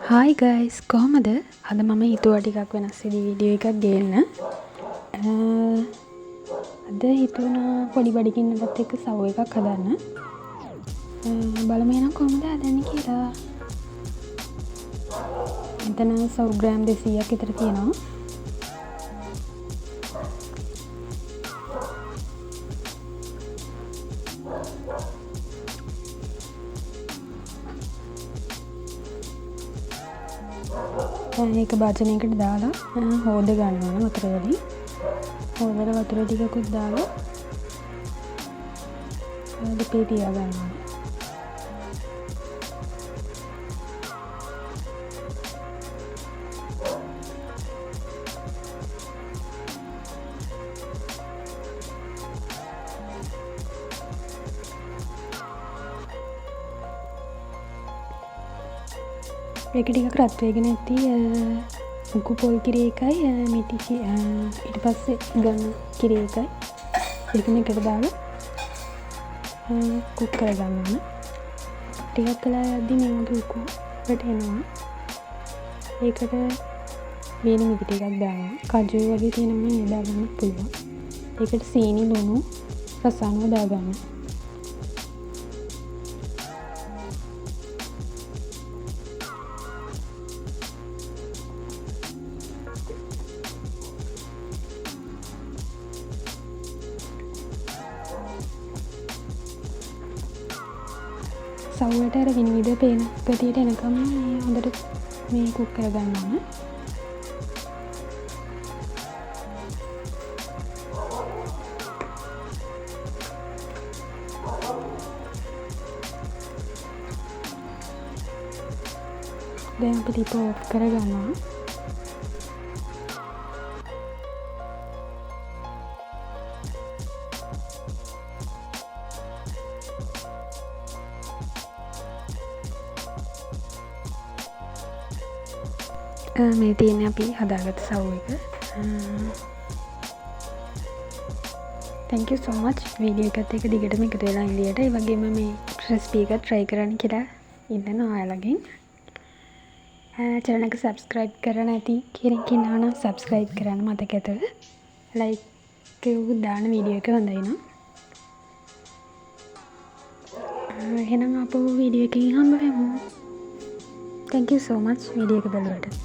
Hi guys, කොහමද? අද මම හිතුවා ටිකක් වෙනස් වීඩියෝ එකක් ගේන්න. අද හිතුණා පොඩි බඩගින්නටත් එක්ක සව් එකක් හදන්න. බලමු එහෙනම් කොහොමද හදන්නේ කියලා. මෙතන සව් ග්‍රෑම් 200ක් විතර තියෙනවා. ඒක භාජනයකට දාලා හොද ගන්න ඕන වතුර වලින්. හොදලා වතුර ටිකකුත් දාලා දෙපේ තියා ගන්න ඕන. ඒක ටිකක් රත් වෙගෙන ඇති උකු පොල් කිරි එකයි මිටි ඊට පස්සේ ගන්න කිරි එකයි දෙකම එකට දාලා කුක් කරගන්න ඕන. ටිකක් කළා යද්දි මේ වගේ උකු වැටෙනවා. ඒකට වෙන මිටි ටිකක් දානවා. කජු වගේ තියෙනවා නේද දාගන්න පුළුවන්. ඒකට සීනි ලුණු රසායන දාගන්න. සව්වට අර විනිවිද පේන ගතියට එනකම් මේ හොඳට මේ කුක් කරගන්න ඕන. දැන් අපි ලිප ඔෆ් කරගන්නවා. මේ තියෙන්නේ අපි හදාගත්ත සව් එක. thank you so much video එකත් එක්ක දිගටම එකතු වෙලා ඉඳියට. ඒ වගේම මේ රෙසිපි එක try කරන්න කියලා ඉන්නවා ඔයාලගෙන්. channel එක subscribe කරලා නැති කෙනෙක් ඉන්නවා නම් subscribe කරන්න මතක ඇතව. like එක දාන වීඩියෝ එක හොඳයි නම්. එහෙනම් අපෝ වීඩියෝ එකකින් හම්බ වෙමු. thank you so much video එක බලුවට.